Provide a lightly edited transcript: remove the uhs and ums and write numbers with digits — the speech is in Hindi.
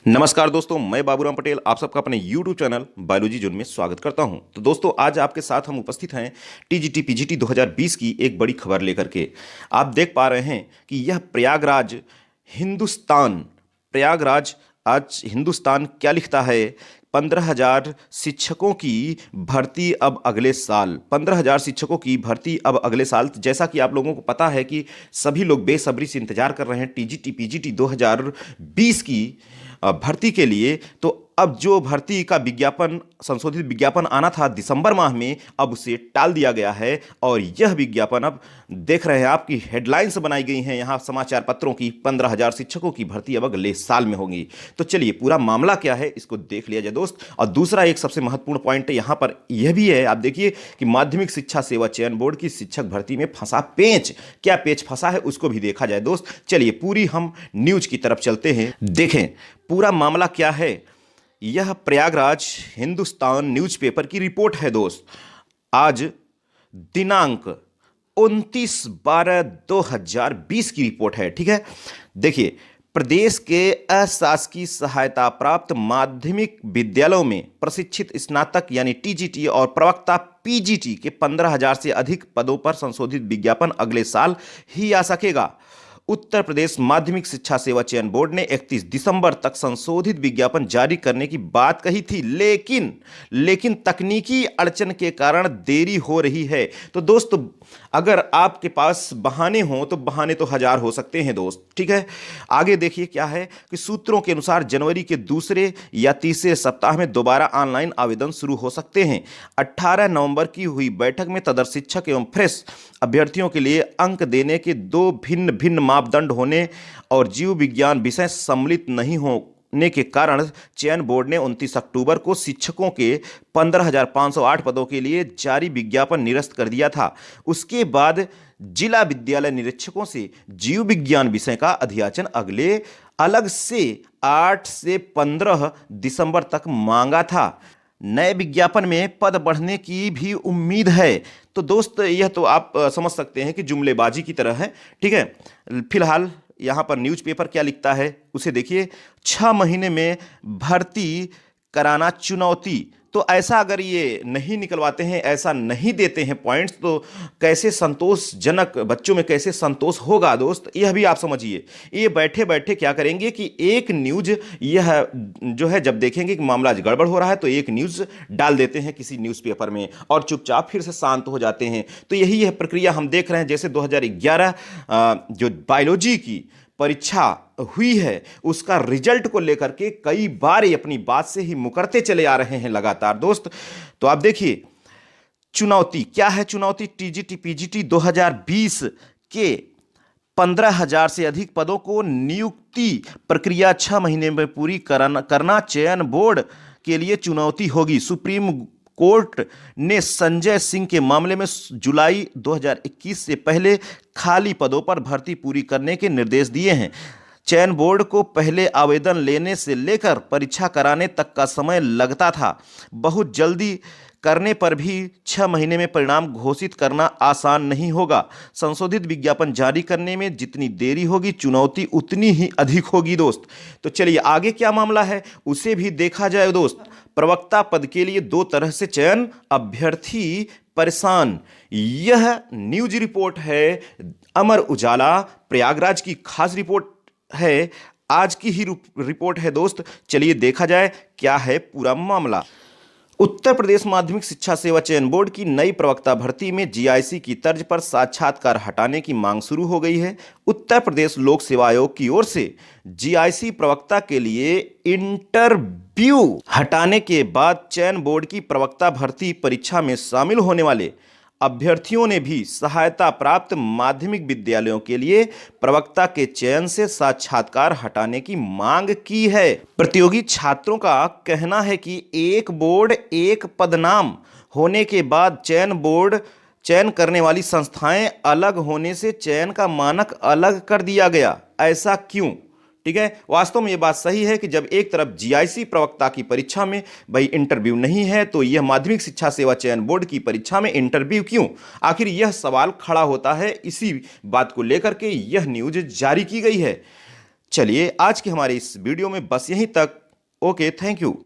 नमस्कार दोस्तों, मैं बाबूराम पटेल आप सबका अपने YouTube चैनल बायोलॉजी जोन में स्वागत करता हूं। तो दोस्तों, आज आपके साथ हम उपस्थित हैं टीजीटी पीजीटी 2020 की एक बड़ी खबर लेकर के। आप देख पा रहे हैं कि यह प्रयागराज हिंदुस्तान प्रयागराज आज हिंदुस्तान क्या लिखता है। 15,000 शिक्षकों की भर्ती अब अगले साल। 15,000 शिक्षकों की भर्ती अब अगले साल। जैसा कि आप लोगों को पता है कि सभी लोग बेसब्री से इंतजार कर रहे हैं टीजीटी पीजीटी 2020 की भर्ती के लिए। तो अब जो भर्ती का विज्ञापन, संशोधित विज्ञापन आना था दिसंबर माह में, अब उसे टाल दिया गया है। और यह विज्ञापन अब देख रहे हैं आपकी हेडलाइंस बनाई गई हैं यहाँ समाचार पत्रों की। 15,000 शिक्षकों की भर्ती अब अगले साल में होगी। तो चलिए, पूरा मामला क्या है इसको देख लिया जाए दोस्त। और दूसरा एक सबसे महत्वपूर्ण पॉइंट यहाँ पर यह भी है, आप देखिए कि माध्यमिक शिक्षा सेवा चयन बोर्ड की शिक्षक भर्ती में फंसा पेंच। क्या पेंच फंसा है उसको भी देखा जाए दोस्त। चलिए, पूरी हम न्यूज की तरफ चलते हैं, देखें पूरा मामला क्या है। यह प्रयागराज हिंदुस्तान न्यूज़पेपर की रिपोर्ट है दोस्त। आज दिनांक 29/12/2020 की रिपोर्ट है, ठीक है। देखिए, प्रदेश के अशासकीय सहायता प्राप्त माध्यमिक विद्यालयों में प्रशिक्षित स्नातक यानी टीजीटी और प्रवक्ता पीजीटी के 15,000 से अधिक पदों पर संशोधित विज्ञापन अगले साल ही आ सकेगा। उत्तर प्रदेश माध्यमिक शिक्षा सेवा चयन बोर्ड ने 31 दिसंबर तक संशोधित विज्ञापन जारी करने की बात कही थी, लेकिन तकनीकी अड़चन के कारण देरी हो रही है। तो दोस्त, अगर आपके पास बहाने हों तो बहाने तो हजार हो सकते हैं दोस्त, ठीक है। आगे देखिए क्या है कि सूत्रों के अनुसार जनवरी के दूसरे या तीसरे सप्ताह में दोबारा ऑनलाइन आवेदन शुरू हो सकते हैं। 18 नवंबर की हुई बैठक में तदर्थ शिक्षक एवं फ्रेश अभ्यर्थियों के लिए अंक देने के दो भिन्न भिन्न मापदंड होने और जीव विज्ञान विषय सम्मिलित नहीं होने के कारण चयन बोर्ड ने 29 अक्टूबर को शिक्षकों के 15,508 पदों के लिए जारी विज्ञापन निरस्त कर दिया था। उसके बाद जिला विद्यालय निरीक्षकों से जीव विज्ञान विषय का अध्याचन अगले अलग से 8 से 15 दिसंबर तक मांगा था। नए विज्ञापन में पद बढ़ने की भी उम्मीद है। तो दोस्त, यह तो आप समझ सकते हैं कि जुमलेबाजी की तरह है, ठीक है। फिलहाल यहाँ पर न्यूज़पेपर क्या लिखता है उसे देखिए। 6 महीने में भर्ती कराना चुनौती। तो ऐसा अगर ये नहीं निकलवाते हैं, ऐसा नहीं देते हैं पॉइंट्स, तो कैसे संतोषजनक बच्चों में कैसे संतोष होगा दोस्त, यह भी आप समझिए। ये बैठे बैठे क्या करेंगे कि एक न्यूज़ यह जो है, जब देखेंगे कि मामला गड़बड़ हो रहा है तो एक न्यूज़ डाल देते हैं किसी न्यूज़पेपर में और चुपचाप फिर से शांत हो जाते हैं। तो यही है प्रक्रिया हम देख रहे हैं। जैसे 2011 जो बायोलॉजी की परीक्षा हुई है, उसका रिजल्ट को लेकर के कई बार ये अपनी बात से ही मुकरते चले आ रहे हैं लगातार दोस्त। तो आप देखिए, चुनौती क्या है। चुनौती टीजीटी पीजीटी 2020 के 15,000 से अधिक पदों को नियुक्ति प्रक्रिया 6 महीने में पूरी करना चयन बोर्ड के लिए चुनौती होगी। सुप्रीम कोर्ट ने संजय सिंह के मामले में जुलाई 2021 से पहले खाली पदों पर भर्ती पूरी करने के निर्देश दिए हैं। चयन बोर्ड को पहले आवेदन लेने से लेकर परीक्षा कराने तक का समय लगता था। बहुत जल्दी करने पर भी 6 महीने में परिणाम घोषित करना आसान नहीं होगा। संशोधित विज्ञापन जारी करने में जितनी देरी होगी, चुनौती उतनी ही अधिक होगी दोस्त। तो चलिए, आगे क्या मामला है उसे भी देखा जाए दोस्त। प्रवक्ता पद के लिए 2 तरह से चयन, अभ्यर्थी परेशान। यह न्यूज रिपोर्ट है अमर उजाला प्रयागराज की खास रिपोर्ट है, आज की ही रिपोर्ट है दोस्त। चलिए देखा जाए क्या है पूरा मामला। उत्तर प्रदेश माध्यमिक शिक्षा सेवा चयन बोर्ड की नई प्रवक्ता भर्ती में जीआईसी की तर्ज पर साक्षात्कार हटाने की मांग शुरू हो गई है। उत्तर प्रदेश लोक सेवा आयोग की ओर से जीआईसी प्रवक्ता के लिए इंटरव्यू हटाने के बाद चयन बोर्ड की प्रवक्ता भर्ती परीक्षा में शामिल होने वाले अभ्यर्थियों ने भी सहायता प्राप्त माध्यमिक विद्यालयों के लिए प्रवक्ता के चयन से साक्षात्कार हटाने की मांग की है। प्रतियोगी छात्रों का कहना है कि एक बोर्ड एक पदनाम होने के बाद चयन करने वाली संस्थाएं अलग होने से चयन का मानक अलग कर दिया गया। ऐसा क्यों? ठीक है, वास्तव में ये बात सही है कि जब एक तरफ जीआईसी प्रवक्ता की परीक्षा में भाई इंटरव्यू नहीं है, तो यह माध्यमिक शिक्षा सेवा चयन बोर्ड की परीक्षा में इंटरव्यू क्यों? आखिर यह सवाल खड़ा होता है। इसी बात को लेकर के यह न्यूज जारी की गई है। चलिए आज के हमारे इस वीडियो में बस यहीं तक। Okay, thank you.